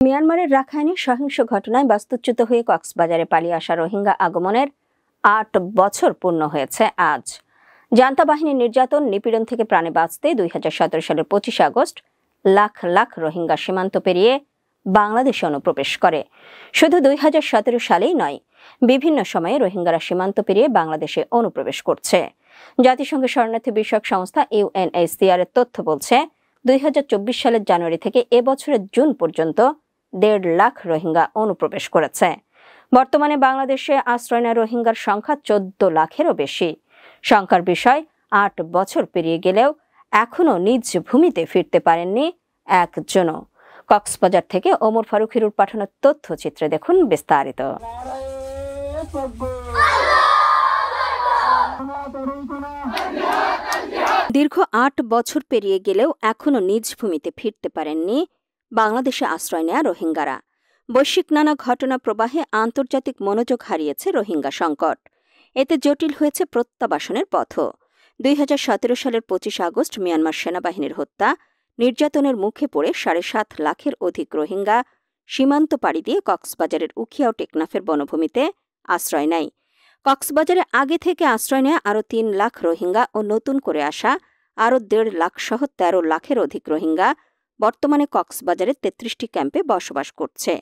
মিয়ানমারের রাখাইনে সহিংস ঘটনায় বাস্তুচ্যুত হয়ে কক্সবাজারে পালিয়ে আসা রোহিঙ্গা আগমনের ৮ বছর পূর্ণ হয়েছে আজ। জান্তা বাহিনীর নির্যাতন নিপীড়ন থেকে প্রাণে বাঁচতে ২০১৭ সালের ২৫ আগস্ট লাখ লাখ রোহিঙ্গা সীমান্ত পেরিয়ে বাংলাদেশে অনুপ্রবেশ করে। শুধু ২০১৭ সালেই নয়, বিভিন্ন সময়ে রোহিঙ্গারা সীমান্ত পেরিয়ে বাংলাদেশে অনুপ্রবেশ করছে। জাতিসংঘের শরণার্থী বিষয়ক সংস্থা UNHCR এর তথ্য বলছে, ২০২৪ সালের জানুয়ারি থেকে এবছরের জুন পর্যন্ত ১.৫ লাখ রোহিঙ্গা অনুপ্রবেশ করেছে। বর্তমানে বাংলাদেশে আশ্রয় নেওয়া রোহিঙ্গার সংখ্যা ১৪ লাখেরও বেশি। শঙ্কার বিষয়, ৮ বছর পেরিয়ে গেলেও এখনও নিজ ভূমিতে ফিরতে পারেননি একজনও। কক্সবাজার থেকে ওমর ফারুক হিরুর পাঠানো তথ্যচিত্রে দেখুন বিস্তারিত। দীর্ঘ ৮ বছর পেরিয়ে গেলেও এখনও নিজ ভূমিতে ফিরতে পারেননি বাংলাদেশে আশ্রয় নেয়া রোহিঙ্গারা। বৈশ্বিক নানা ঘটনা প্রবাহে আন্তর্জাতিক মনোযোগ হারিয়েছে রোহিঙ্গা সংকট। এতে জটিল হয়েছে প্রত্যাবাসনের পথও। ২০১৭ সালের ২৫ আগস্ট মিয়ানমার সেনাবাহিনীর হত্যা, নির্যাতনের মুখে পড়ে ৭.৫ লাখের অধিক রোহিঙ্গা সীমান্ত পাড়ি দিয়ে কক্সবাজারের উখিয়া ও টেকনাফের বনভূমিতে আশ্রয় নেয়। কক্সবাজারে আগে থেকে আশ্রয় নেয়া আরও ৩ লাখ রোহিঙ্গা ও নতুন করে আসা আরও ১.৫ লাখ সহ ১৩ লাখের অধিক রোহিঙ্গা বর্তমানে কক্সবাজারের ৩৩টি ক্যাম্পে বসবাস করছে।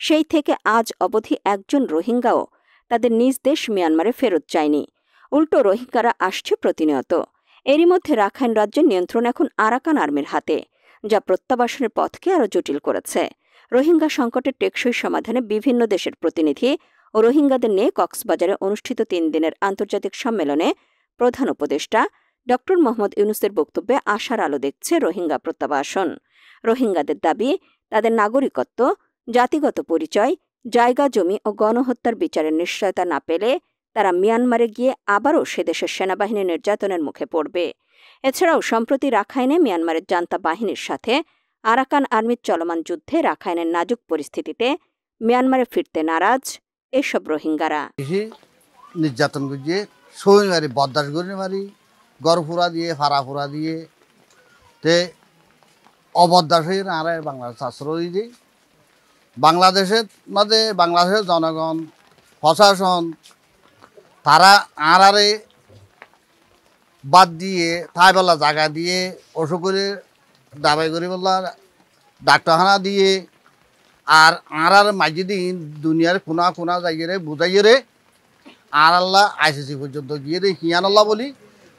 সেই থেকে আজ অবধি একজন রোহিঙ্গাও তাদের নিজ দেশ মিয়ানমারে ফেরত যায়নি। উল্টো রোহিঙ্গারা আসছে প্রতিনিয়ত। এরই মধ্যে রাখাইন রাজ্যের নিয়ন্ত্রণ এখন আরাকান আর্মির হাতে, যা প্রত্যাবাসনের পথকে আরও জটিল করেছে। রোহিঙ্গা সংকটের টেকসই সমাধানে বিভিন্ন দেশের প্রতিনিধি ও রোহিঙ্গাদের নিয়ে কক্সবাজারে অনুষ্ঠিত ৩ দিনের আন্তর্জাতিক সম্মেলনে প্রধান উপদেষ্টা ড. মোহাম্মদ ইউনূসের বক্তব্যে আশার আলো দেখছে রোহিঙ্গা প্রত্যাবাসন। রোহিঙ্গাদের দাবি, তাদের নাগরিকত্ব, জাতিগত পরিচয়, জায়গা জমি ও গণহত্যার বিচারের নিশ্চয়তা না পেলে তারা মিয়ানমারে গিয়ে আবারও সেদেশের সেনাবাহিনীর নির্যাতনের মুখে পড়বে। এছাড়াও সম্প্রতি রাখাইনে মিয়ানমারের জান্তা বাহিনীর সাথে আরাকান আর্মির চলমান যুদ্ধে রাখাইনের নাজুক পরিস্থিতিতে মিয়ানমারে ফিরতে নারাজ এসব রোহিঙ্গারা। নির্যাতন করিয়ে সই মারি, বরদাস্ত করে মারি, গড়ফুরা দিয়ে, ফাড়াফুরা দিয়ে তে অবদাস হয়ে আর বাংলাদেশ আশ্রয় দিই। বাংলাদেশের মধ্যে বাংলাদেশের জনগণ, প্রশাসন তারা আড়ারে বাদ দিয়ে ঠাই বলা জায়গা দিয়ে ওষুধ করে দাবাই করে বললা ডাক্তারখানা দিয়ে আর আড়ার মাঝে দিন দুনিয়ার কোনা কোনা জায়গায় বুঝাইয়ে রে আর আল্লাহ ICC পর্যন্ত গিয়ে রে হিয়ান আল্লাহ বলি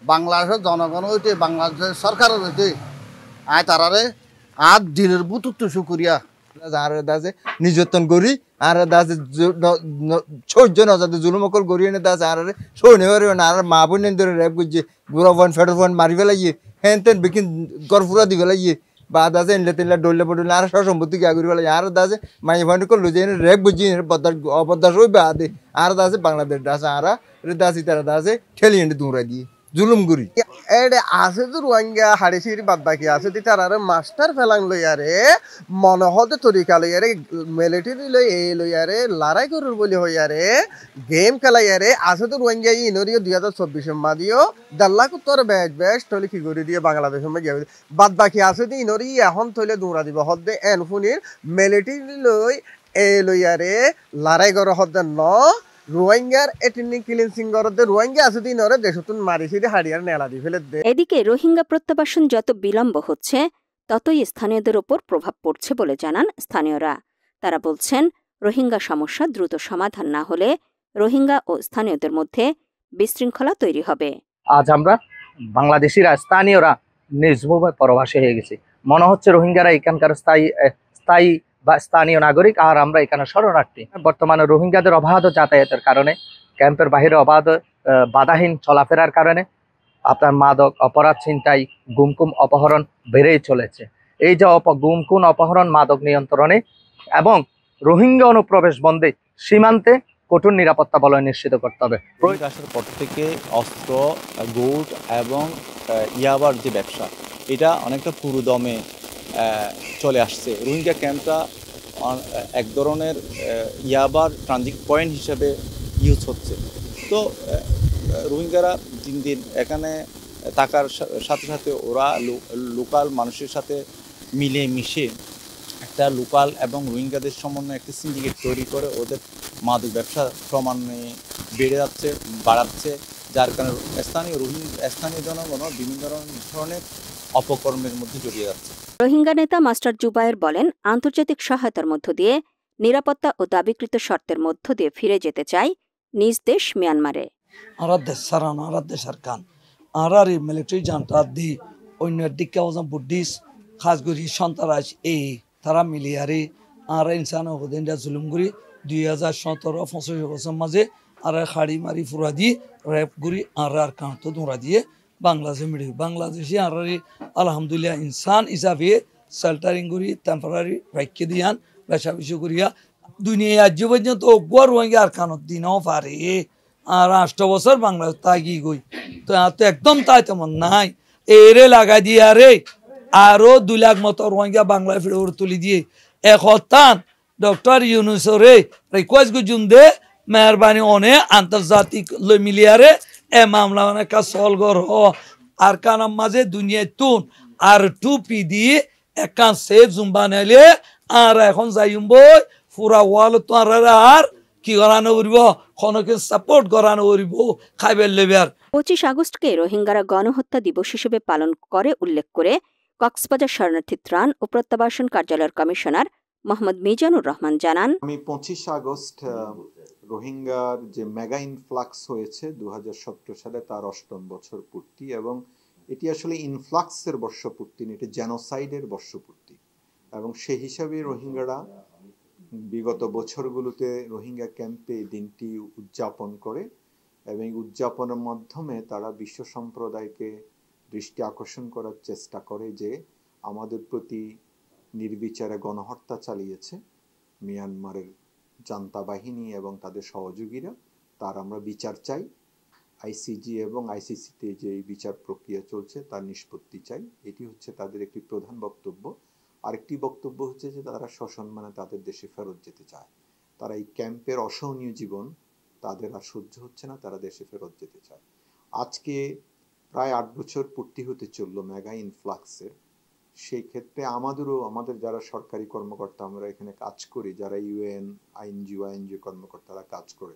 বাংলাদেশের জনগণ হইতে, বাংলাদেশের সরকারের হইতে আয় তারারে আর দিনের বুতুত্ব শুকুরিয়া আর দাসে নির্যাতন করি আর দাসে সহ্য না যাতে জুলুমকল করি এনে দাস আর সহ্য পারিব না। আর মা বোন ধরে র্যাপ করছে, গুড়া ফোন ফেডার ফোন মারি ফেলাইয়ে, হ্যান তেন বিকিন গড়ফুরা দি ফেলাইয়ে বা দাসে এনলে তেনলে ডলে পড়লে আর সব সম্পত্তি গা করি ফেলাই। আর দাসে মাই ফোন করলো যে র্যাপ বুঝি অবদাস হই বা দে আর দাসে বাংলাদেশ দাসে আর দাসি তারা দাসে ঠেলি এনে দৌড়া দিয়ে জুলুম করি। এডে আছে তো রোহিঙ্গা হাড়ি সিঁড়ি বাদ বাকি আছে দি তার মাস্টার ফেলাং লইয়ারে মনে হতে তরিকা লইয়ারে মিলিটারি লই এই লইয়ারে লড়াই করুর বলি হইয়ারে গেম খেলাইয়ারে আছে তো রোহিঙ্গা ইনরিও 2024 মাদিও 1.5 লাখ উত্তর ব্যাচ তলে কি করে দিয়ে বাংলাদেশ গিয়ে বাদ বাকি আছে দি ইনরি এখন তৈলে দৌড়া দিব হদ্দে এনফুনির মিলিটারি লই এই লইয়ারে লড়াই করা হদ্দে ন রোহিঙ্গার এটিনি ক্লিনসিং করতে রোহিঙ্গা আছে দিন ওরে দেশতুন মারিছিরে হাড়িয়ার নেলা দি ফেলে দে। এদিকে রোহিঙ্গা প্রত্যাবাসন যত বিলম্ব হচ্ছে ততই স্থানীয়দের ওপর প্রভাব পড়ছে বলে জানান স্থানীয়রা। তারা বলছেন, রোহিঙ্গা সমস্যা দ্রুত সমাধান না হলে রোহিঙ্গা ও স্থানীয়দের মধ্যে বিশৃঙ্খলা তৈরি হবে। আজ আমরা বাংলাদেশিরা স্থানীয়রা নির্মমভাবে পরবাসী হয়ে গেছি। মনে হচ্ছে রোহিঙ্গারা এখানকার স্থায়ী বা স্থানীয় নাগরিক আর আমরা এখানে শরণার্থী। বর্তমানে রোহিঙ্গাদের অবাধ যাতায়াতের কারণে, ক্যাম্পের বাহিরে অবাধ বাধাহীন চলাফেরার কারণে আপনার মাদক, অপরাধ, ছিনতাই, গুমকুম, অপহরণ বেড়েই চলেছে। এই যে গুমকুম, অপহরণ, মাদক নিয়ন্ত্রণে এবং রোহিঙ্গা অনুপ্রবেশ বন্ধে সীমান্তে কঠোর নিরাপত্তা বলয় নিশ্চিত করতে হবে। আসার পর থেকে অস্ত্র, গোট এবং ইয়াবার যে ব্যবসা, এটা অনেকটা পুরোদমে চলে আসছে। রোহিঙ্গা ক্যাম্পটা এক ধরনের ইয়াবার ট্রানজিট পয়েন্ট হিসেবে ইউজ হচ্ছে। তো রোহিঙ্গারা দিন দিন এখানে থাকার সাথে সাথে ওরা লোকাল মানুষের সাথে মিলে মিশে একটা লোকাল এবং রোহিঙ্গাদের সমন্বয়ে একটা সিন্ডিকেট তৈরি করে ওদের মাদক ব্যবসা ক্রমান্বয়ে বেড়ে যাচ্ছে, বাড়াচ্ছে, যার কারণে স্থানীয় জনগণও বিভিন্ন ধরনের অপকর্মের মধ্যে জড়িয়ে যাচ্ছে। রোহিঙ্গা নেতা মাস্টার জুবায়ের বলেন, আন্তর্জাতিক সহায়তার মধ্য দিয়ে নিরাপত্তা ও দাবিকৃত শর্তের মধ্য দিয়ে ফিরে যেতে চায় নিজ দেশ মিয়ানমারে। আরার দেশ সারানো আরার দেশের কান আরার মিলিটারি জানটা দি অন্য দিকে বুদ্ধিস খাসগুড়ি সন্তারাজ এই তারা মিলিয়ারে আর ইনসান হদিনটা জুলুমগুড়ি 2017-25 বছর মাঝে আর খাড়ি মারি ফুরা দিয়ে র্যাপ গুড়ি আর কান্ত ধরা দিয়ে বাংলাদেশে মিলি বাংলাদেশি আর আলহামদুলিল্লাহ ইনসান হিসাবে শেল্টারিং গুড়ি টেম্পোরারি রাখি দিয়ান বেশা বেশি করিয়া দুনিয়া আজ পর্যন্ত গোয়ার রোহিঙ্গা আর কানত দিনও পারে আর 8 বছর বাংলাদেশ তাগি গই তো একদম তাই তেমন নাই এরে লাগাই দিয়ে আরে আরো 2 লাখ মতো রোহিঙ্গা বাংলায় ফিরে তুলি দিয়ে এখন ডক্টর ইউনুসরে রিকোয়েস্ট গুজুম দে মেহরবানি অনে আন্তর্জাতিক মিলিয়ারে এ মামলা অনেক সল গর আর কানাম মাঝে দুনিয়ায় তুন আর টুপি দিয়ে একান সে জুম্বানাইলে আর এখন যাইম বই পুরা ওয়াল তো আর কি করানো উড়ব খনকে সাপোর্ট করানো উড়ব খাইবেল লেবার। 25 আগস্টকে রোহিঙ্গারা গণহত্যা দিবস হিসেবে পালন করে উল্লেখ করে কক্সবাজার শরণার্থী ত্রাণ ও প্রত্যাবাসন কার্যালয়ের কমিশনার মোহাম্মদ মিজানুর রহমান জানান, আমি 25 আগস্ট রোহিঙ্গার যে মেগা ইনফ্লাক্স হয়েছে 2017 সালে তার 8ম বছর পূর্তি, এবং এটি আসলে ইনফ্লাক্সের বর্ষপূর্তি, এটি জেনোসাইডের বর্ষপূর্তি, এবং সেই হিসাবে রোহিঙ্গারা বিগত বছরগুলোতে রোহিঙ্গা ক্যাম্পে এই দিনটি উদযাপন করে এবং উদযাপনের মাধ্যমে তারা বিশ্ব সম্প্রদায়কে দৃষ্টি আকর্ষণ করার চেষ্টা করে যে আমাদের প্রতি নির্বিচারে গণহত্যা চালিয়েছে মিয়ানমারের জান্তা বাহিনী এবং তাদের সহযোগীরা, তার আমরা বিচার চাই। আইসিজি এবং আইসিসিতে যে বিচার প্রক্রিয়া চলছে তার নিষ্পত্তি চাই, এটি হচ্ছে তাদের একটি প্রধান বক্তব্য। আরেকটি বক্তব্য হচ্ছে যে তারা সসম্মানে তাদের দেশে ফেরত যেতে চায়, তারা এই ক্যাম্পের অসহনীয় জীবন তাদের আর সহ্য হচ্ছে না, তারা দেশে ফেরত যেতে চায়। আজকে প্রায় 8 বছর পূর্তি হতে চললো মেগা ইনফ্লাক্সের। সেই ক্ষেত্রে আমাদের যারা সরকারি কর্মকর্তা আমরা এখানে কাজ করি, যারা ইউএন আইএনজিও কর্মকর্তারা কাজ করে,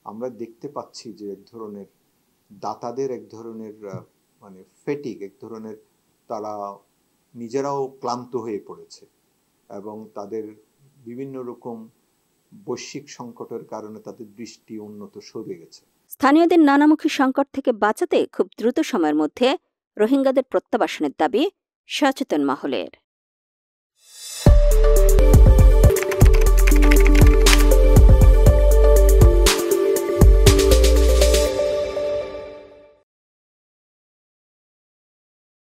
আমরা দেখতে পাচ্ছি যে এক ধরনের দাতাদের এক ধরনের মানে ফেটিক, এক ধরনের তারা নিজেরাও ক্লান্ত হয়ে পড়েছে এবং তাদের বিভিন্ন রকম বৈশ্বিক সংকটের কারণে তাদের দৃষ্টি উন্নত সরে গেছে। স্থানীয়দের নানামুখী সংকট থেকে বাঁচাতে খুব দ্রুত সময়ের মধ্যে রোহিঙ্গাদের প্রত্যাবাসনের দাবি সচেতন মহলের।